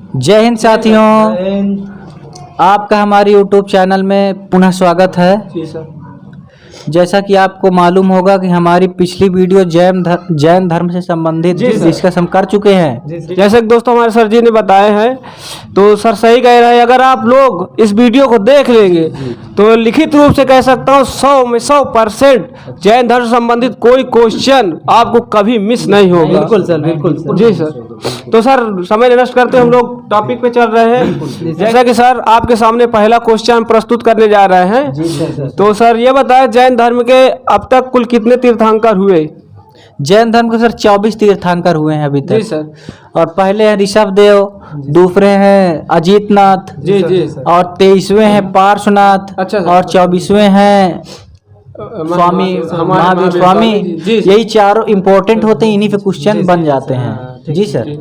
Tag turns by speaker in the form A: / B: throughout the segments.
A: जय हिंद साथियों, आपका हमारे YouTube चैनल में पुनः स्वागत है।
B: जी सर।
A: जैसा कि आपको मालूम होगा कि हमारी पिछली वीडियो जैन धर्म से संबंधित डिस्कस हम कर चुके हैं।
B: जैसे कि दोस्तों हमारे सर जी ने बताए हैं, तो सर सही कह रहे हैं। अगर आप लोग इस वीडियो को देख लेंगे तो लिखित रूप से कह सकता हूँ 100 में 100% जैन धर्म से संबंधित कोई क्वेश्चन आपको कभी मिस नहीं होगा।
A: बिल्कुल सर, बिल्कुल
B: जी सर। तो सर समय नष्ट करते हम लोग टॉपिक पे चल रहे हैं। जैसा कि सर आपके सामने पहला क्वेश्चन प्रस्तुत करने जा रहे हैं। तो सर ये बताएं, जैन धर्म के अब तक कुल कितने तीर्थंकर हुए?
A: जैन धर्म के सर 24 तीर्थंकर हुए हैं अभी तक।
B: जी सर।
A: और पहले हैं ऋषभदेव, दूसरे हैं अजीतनाथ,
B: जी जी,
A: और 23वें हैं पार्श्वनाथ,
B: अच्छा सर।
A: और 24वें हैं स्वामी महावीर स्वामी। यही चारों इम्पोर्टेंट होते हैं, इन्हीं पे क्वेश्चन बन जाते हैं। जी सर।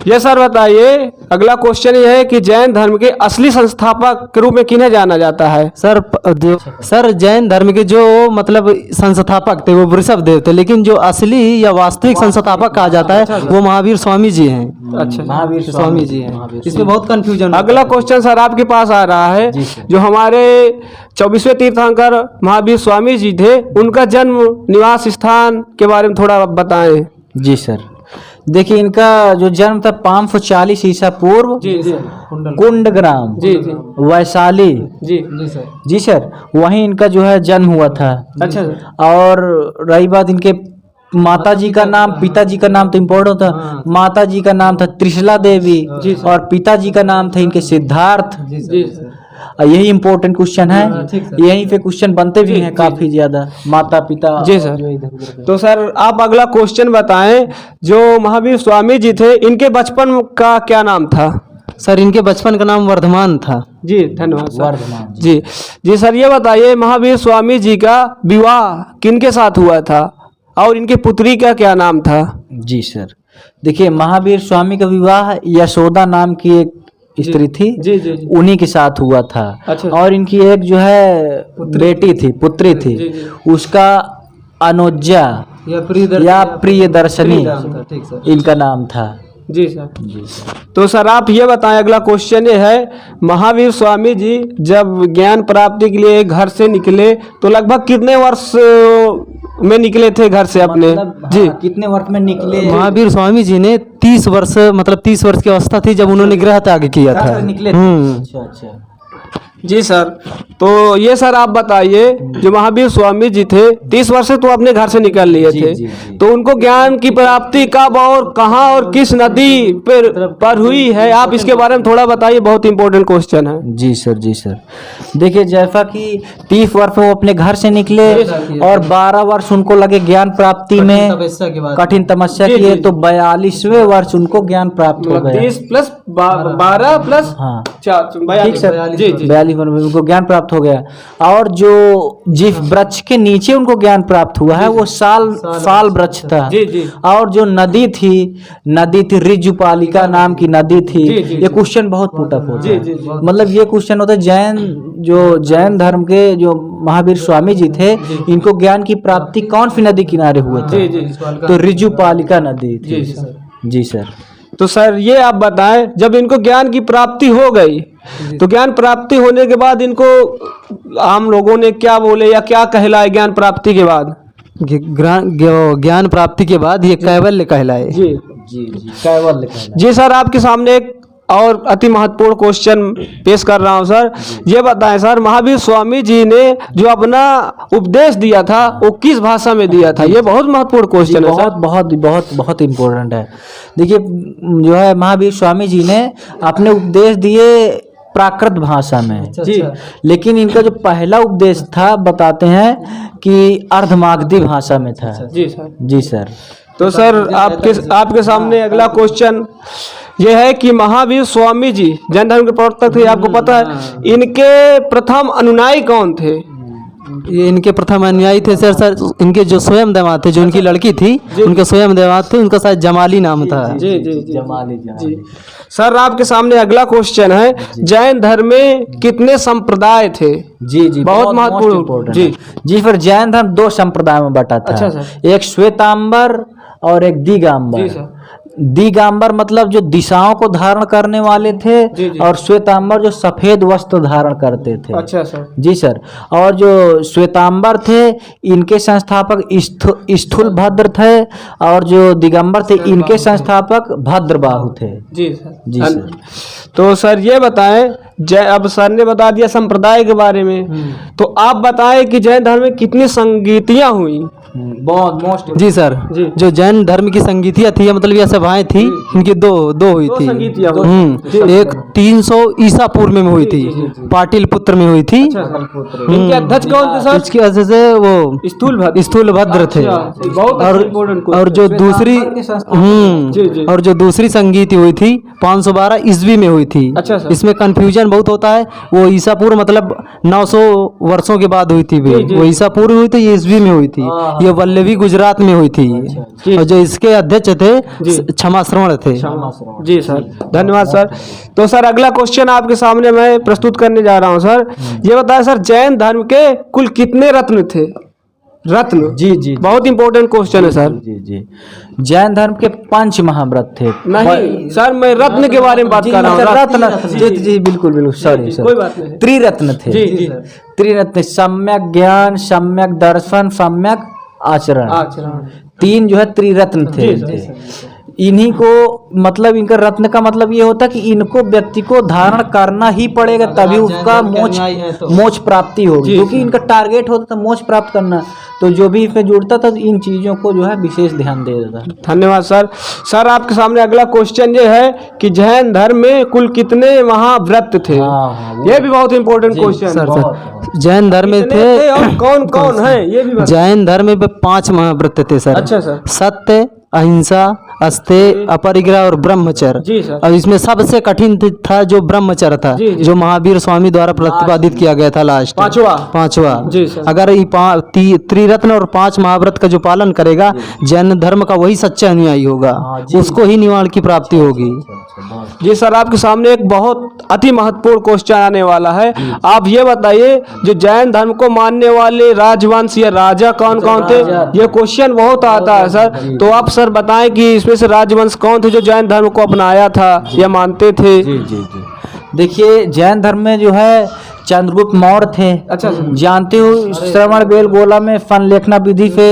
B: ये सर बताइए, अगला क्वेश्चन ये है कि जैन धर्म के असली संस्थापक के रूप में किन्हें जाना जाता है?
C: सर जैन धर्म के जो मतलब संस्थापक थे वो वृषभदेव थे, लेकिन जो असली या वास्तविक संस्थापक कहा जाता है वो महावीर स्वामी जी हैं।
B: अच्छा,
C: महावीर स्वामी जी हैं। इसमें बहुत कंफ्यूजन।
B: अगला क्वेश्चन सर आपके पास आ रहा है, जो हमारे 24वें तीर्थंकर महावीर स्वामी जी थे, उनका जन्म निवास स्थान के बारे में थोड़ा बताएं।
A: जी सर, देखिए इनका जो जन्म था 540 ईसा पूर्व कुंडग्राम वैशाली। जी सर, वहीं इनका जो है जन्म हुआ था।
B: अच्छा सर।
A: और रही बात इनके माता जी का नाम, पिताजी का नाम तो इम्पोर्टेंट था। माता जी का नाम था त्रिशला देवी और पिताजी का नाम था इनके सिद्धार्थ। यही इम्पोर्टेंट क्वेश्चन है, यहीं पे क्वेश्चन बनते भी हैं काफी ज्यादा, माता पिता।
B: जी सर। तो सर आप अगला क्वेश्चन बताएं, जो महावीर स्वामी जी थे, इनके बचपन का क्या नाम था?
C: सर इनके बचपन का नाम वर्धमान था।
B: जी धन्यवाद सर।
A: वर्धमान
B: जी जी सर, ये बताइए महावीर स्वामी जी का विवाह किनके साथ हुआ था और इनकी पुत्री का क्या नाम था?
A: जी सर, देखिए महावीर स्वामी का विवाह यशोदा नाम की एक स्त्री थी,
B: जी जी,
A: उन्हीं के साथ हुआ था।
B: अच्छा।
A: और इनकी एक जो है बेटी थी, पुत्री थी, उसका अनुजा या प्रियदर्शनी इनका नाम था।
B: जी सर। तो सर आप ये बताएं, अगला क्वेश्चन ये है, महावीर स्वामी जी जब ज्ञान प्राप्ति के लिए घर से निकले तो लगभग कितने वर्ष में निकले थे घर से अपने? जी
A: कितने वर्ष में निकले?
C: महावीर स्वामी जी ने 30 वर्ष मतलब 30 वर्ष की अवस्था थी जब उन्होंने गृह त्याग किया था।
A: निकले थे। अच्छा अच्छा।
B: जी सर। तो ये सर आप बताइए, जो महावीर स्वामी जी थे 30 वर्ष से तो अपने घर से निकल लिए थे, तो उनको ज्ञान की प्राप्ति कब और कहाँ और किस नदी पर हुई है? आप इसके बारे में थोड़ा बताइए, बहुत इंपॉर्टेंट क्वेश्चन है।
A: जी सर, जी सर। देखिए जैसा कि 30 वर्ष में वो अपने घर से निकले और 12 वर्ष उनको लगे ज्ञान प्राप्ति में, कठिन तपस्या किए, तो 42वें वर्ष उनको ज्ञान प्राप्त हो गया।
B: 30 प्लस 12 प्लस
A: हाँ
B: 4
A: ठीक सर।
B: जी जी,
A: 42 उनको ज्ञान प्राप्त हो गया। और जो जिस वृक्ष के नीचे उनको ज्ञान प्राप्त हुआ है वो साल वृक्ष था।
B: जी जी।
A: और जो नदी थी ऋजुपालिका नाम की नदी थी। ये क्वेश्चन बहुत पुटअप होता है, मतलब ये क्वेश्चन होता है जैन धर्म के जो महावीर स्वामी जी थे, इनको ज्ञान की प्राप्ति कौन सी नदी किनारे हुआ था? तो ऋजुपालिका नदी थी। जी सर।
B: तो सर ये आप बताएं, जब इनको ज्ञान की प्राप्ति हो गई तो ज्ञान प्राप्ति होने के बाद इनको आम लोगों ने क्या बोले या क्या कहलाए ज्ञान प्राप्ति के बाद?
C: ज्ञान प्राप्ति के बाद ये कैवल्य कहलाए।
B: जी
A: जी जी, कैवल्य कहलाए।
B: जी सर, आपके सामने एक और अति महत्वपूर्ण क्वेश्चन पेश कर रहा हूं सर। ये बताएं सर, महावीर स्वामी जी ने जो अपना उपदेश दिया था वो किस भाषा में दिया था? ये बहुत महत्वपूर्ण क्वेश्चन है सर।
A: बहुत बहुत बहुत इम्पोर्टेंट है। देखिए जो है महावीर स्वामी जी ने अपने उपदेश दिए प्राकृत भाषा में।
B: जी,
A: लेकिन इनका जो पहला उपदेश था बताते हैं कि अर्धमागधी भाषा में था।
B: जी सर।
A: जी सर।
B: तो सर आपके सामने अगला क्वेश्चन ये है कि महावीर स्वामी जी जैन धर्म के प्रवर्तक थे, आपको पता है, इनके प्रथम अनुयायी कौन थे?
C: ये इनके प्रथम अनुयायी थे सर इनके जो स्वयं देवात थे, जो उनकी लड़की थी, उनके स्वयं देवात थे, उनका शायद जमाली नाम था।
B: जी जी जी,
A: जमाली जी।
B: सर आपके सामने अगला क्वेश्चन है, जैन धर्म में कितने संप्रदाय थे?
A: जी जी,
B: बहुत महत्वपूर्ण।
A: जी जी, फिर जैन धर्म 2 संप्रदाय में बटा था।
B: अच्छा सर।
A: एक श्वेतांबर और एक दिगंबर।
B: जी सर।
A: दिगंबर मतलब जो दिशाओं को धारण करने वाले थे,
B: जी, जी।
A: और श्वेतांबर जो सफेद वस्त्र धारण करते थे।
B: अच्छा सर।
A: जी सर। और जो श्वेतांबर थे इनके संस्थापक स्थूलभद्र थे, और जो दिगंबर थे इनके संस्थापक भद्रबाहु थे।
B: जी सर।
A: जी सर।
B: तो सर ये बताएं, अब सर ने बता दिया संप्रदाय के बारे में, तो आप बताएं कि जैन धर्म में कितनी संगीतियां हुई?
A: बहुत मोस्ट।
C: जी सर।
B: जी।
C: जो जैन धर्म की संगीतियाँ थी, मतलब ये सभाएं थी, इनकी दो हुई
B: दो
C: थी।
B: संगीतियां हुई।
C: एक 300 ईसा पूर्व में हुई थी, पाटिलपुत्र में हुई थी।
B: इनके अध्यक्ष कौन थे सर?
C: इसकी वजह से वो स्थूलभद्र थे।
B: बहुत
C: और
B: इम्पोर्टेंट
C: और जो दूसरी
B: जी, जी।
C: और जो दूसरी संगीत हुई थी 512 ईस्वी में हुई थी।
B: अच्छा सर।
C: इसमें कंफ्यूजन बहुत होता है। वो ईसा पूर्व मतलब 900 वर्षों के बाद हुई थी भी।
B: जी, जी।
C: वो ईसा पूर्व हुई थी, ये ईस्वी में हुई थी। ये वल्लभी गुजरात में हुई थी।
B: जी।
C: और जो इसके अध्यक्ष थे
B: जी।
C: क्षमा श्रवण थे।
B: जी सर, धन्यवाद सर। तो सर अगला क्वेश्चन आपके सामने मैं प्रस्तुत करने जा रहा हूँ सर। ये बताएं सर, जैन धर्म के कुल कितने रत्न थे? रत्न।
A: जी जी
B: बहुत इंपॉर्टेंट क्वेश्चन है सर।
A: जी जी। जैन धर्म के 5 महाव्रत थे।
B: नहीं सर, मैं रत्न के बारे में बात कर रहा हूँ।
A: रत्न। जी जी बिल्कुल बिल्कुल, सॉरी सर।
B: कोई बात नहीं।
A: त्रिरत्न थे।
B: जी जी।
A: त्रिरत्न सम्यक ज्ञान, सम्यक दर्शन, सम्यक आचरण।
B: अच्छा।
A: 3 जो है त्रिरत्न थे। इन्हीं को मतलब इनका रत्न का मतलब ये होता है कि इनको व्यक्ति को धारण करना ही पड़ेगा, तभी उसका मोक्ष प्राप्ति होगी, क्योंकि इनका टारगेट होता था मोक्ष प्राप्त करना। तो जो भी इसमें जुड़ता था इन चीजों को जो है विशेष ध्यान दे देता।
B: धन्यवाद सर। सर आपके सामने अगला क्वेश्चन ये है कि जैन धर्म में कुल कितने महाव्रत थे? ये भी बहुत इंपॉर्टेंट क्वेश्चन
C: सर जैन धर्म में
B: कितने
C: थे
B: और कौन कौन है ये भी बताएं।
C: जैन धर्म में 5 महाव्रत थे सर।
B: अच्छा सर।
C: सत्य, अहिंसा, अस्तेय, अपरिग्रह और ब्रह्मचर्य।
B: जी सर।
C: और इसमें सबसे कठिन था जो ब्रह्मचर्य था,
B: जी, जी।
C: जो महावीर स्वामी द्वारा प्रतिपादित किया गया था लास्ट पांचवा।
B: जी सर।
C: अगर ये त्रिरत्न और 5 महाव्रत का जो पालन करेगा, जैन धर्म का वही सच्चा अनुयायी होगा, उसको ही निवारण की प्राप्ति होगी।
B: जी सर, आपके सामने एक बहुत अति महत्वपूर्ण क्वेश्चन आने वाला है। आप ये बताइए, जो जैन धर्म को मानने वाले राजवंश या राजा कौन कौन थे? ये क्वेश्चन बहुत आता है सर। तो आप सर बताएं कि इसमें से राजवंश कौन थे जो जैन धर्म को अपनाया था या मानते थे?
A: जी जी जी। देखिए जैन धर्म में जो है चंद्रगुप्त मौर्य थे।
B: अच्छा सर।
A: जानते हो श्रवण बेलगोला में फन लेखना विधि पे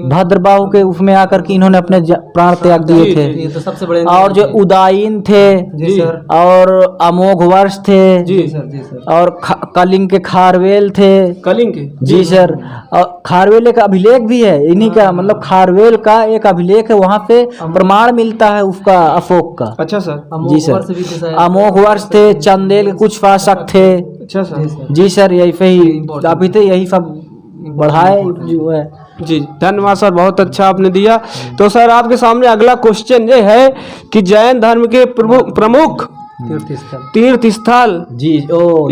A: भद्रबाहु के उसमें आकर के इन्होंने अपने प्राण त्याग दिए थे।
C: ये तो सबसे बड़े
A: और जो उदायीन थे
C: जी सर।
A: और अमोघ वर्ष थे
B: जी
C: सर।
A: और कलिंग के खारवेल थे।
B: कलिंग के?
A: जी सर। और खारवेल एक अभिलेख भी है इन्हीं का, मतलब खारवेल का एक अभिलेख है, वहाँ पे प्रमाण मिलता है उसका अशोक का।
B: अच्छा सर।
A: जी सर। अमोघ वर्ष थे, चंदेल के कुछ शासक थे।
B: अच्छा सर।
A: जी सर, यही पे ही अभी तो यही सब बढ़ाए जो है।
B: जी धन्यवाद सर, बहुत अच्छा आपने दिया। तो सर आपके सामने अगला क्वेश्चन ये है कि जैन धर्म के प्रमुख तीर्थ स्थल
A: जी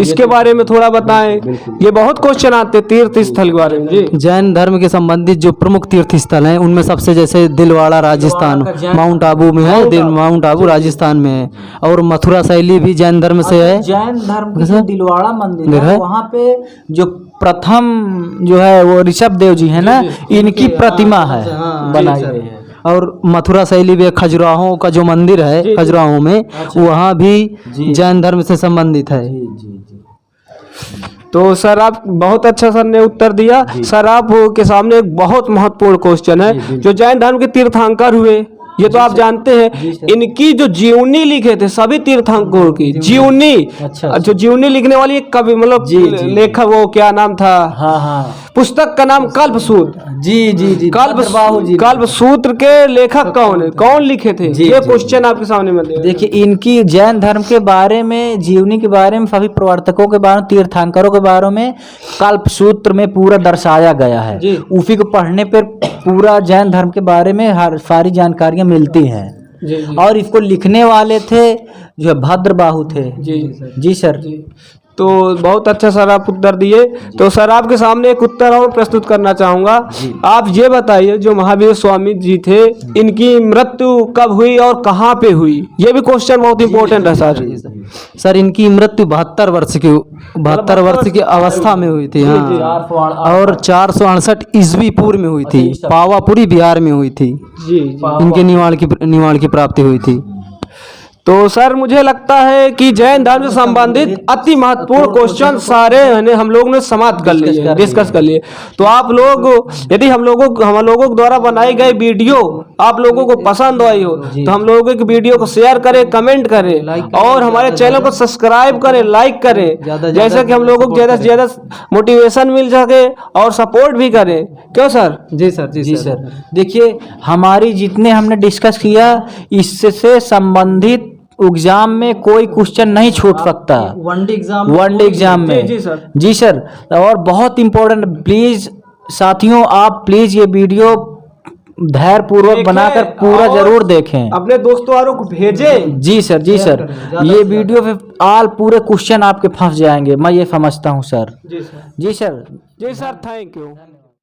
B: इसके बारे में थोड़ा बताएं। ये बहुत क्वेश्चन आते हैं तीर्थ स्थल के बारे में। जी
C: जैन धर्म के संबंधित जो प्रमुख तीर्थ स्थल हैं, उनमें सबसे जैसे दिलवाड़ा राजस्थान, माउंट आबू में है, माउंट आबू राजस्थान में है, और मथुरा शैली भी जैन धर्म से है।
A: जैन धर्म की जो दिलवाड़ा मंदिर है वहाँ पे जो प्रथम जो है वो ऋषभ देव जी है ना, इनकी प्रतिमा है बनाई गई है।
C: और मथुरा शैली भी खजुराहो का जो मंदिर है खजुराहो में, वहाँ भी जैन धर्म से संबंधित है।
B: तो सर आप बहुत अच्छा सर ने उत्तर दिया। सर आप के सामने एक बहुत महत्वपूर्ण क्वेश्चन है, जो जैन धर्म के तीर्थंकर हुए, ये तो आप जानते हैं, इनकी जो जीवनी लिखे थे सभी तीर्थंकरों की जीवनी।
A: अच्छा।
B: जो जीवनी लिखने वाली एक कवि मतलब लेखक, वो क्या नाम था?
A: हाँ हाँ।
B: पुस्तक का नाम कल्पसूत्र।
A: जी जी जी।
B: कल्पसूत्र के लेखक कौन है, कौन लिखे थे? ये क्वेश्चन आपके सामने में
A: देखिए इनकी जैन धर्म के बारे में, जीवनी के बारे में, सभी प्रवर्तकों के बारे में, तीर्थंकरों के बारे में कल्पसूत्र में पूरा दर्शाया गया है। उसी को पढ़ने पर पूरा जैन धर्म के बारे में हर सारी जानकारियां मिलती हैं। और इसको लिखने वाले थे जो भद्रबाहु थे। जी सर।
B: तो बहुत अच्छा सर आप उत्तर दिए। तो सर आपके सामने एक उत्तर और प्रस्तुत करना चाहूँगा। आप ये बताइए, जो महावीर स्वामी जी थे, इनकी मृत्यु कब हुई और कहाँ पे हुई? ये भी क्वेश्चन बहुत इंपॉर्टेंट है सर।
C: सर इनकी मृत्यु 72 वर्ष की अवस्था में हुई थी। हाँ, और 468 ईस्वी पूर्व में हुई थी, पावापुरी बिहार में हुई थी।
B: जी
C: इनके निवाण की प्राप्ति हुई थी।
B: तो सर मुझे लगता है कि जैन धर्म से संबंधित अति महत्वपूर्ण क्वेश्चन सारे हम लोग ने समाप्त कर लिए, डिस्कस कर लिए। तो आप लोग, यदि हम लोगों द्वारा बनाई गई वीडियो आप लोगों को पसंद आई हो तो हम लोगों की वीडियो को शेयर करें, कमेंट करें और हमारे चैनल को सब्सक्राइब करें, लाइक करें, जैसे कि हम लोगों को ज़्यादा से ज़्यादा मोटिवेशन मिल सके और सपोर्ट भी करें। क्यों सर?
C: जी सर,
A: जी सर। देखिए, हमारी जितने हमने डिस्कस किया, इससे संबंधित एग्जाम में कोई क्वेश्चन नहीं छूट सकता, वनडे एग्जाम में।
B: जी सर।
A: जी सर। और बहुत इम्पोर्टेंट, प्लीज साथियों, आप प्लीज ये वीडियो धैर्य पूर्वक बनाकर पूरा जरूर देखें,
B: अपने दोस्तों को भेजें।
A: जी सर, जी सर। ये वीडियो पे आल पूरे क्वेश्चन आपके फंस जाएंगे, मैं ये समझता हूँ सर।
B: जी सर।
A: जी सर।
B: जी सर, थैंक यू।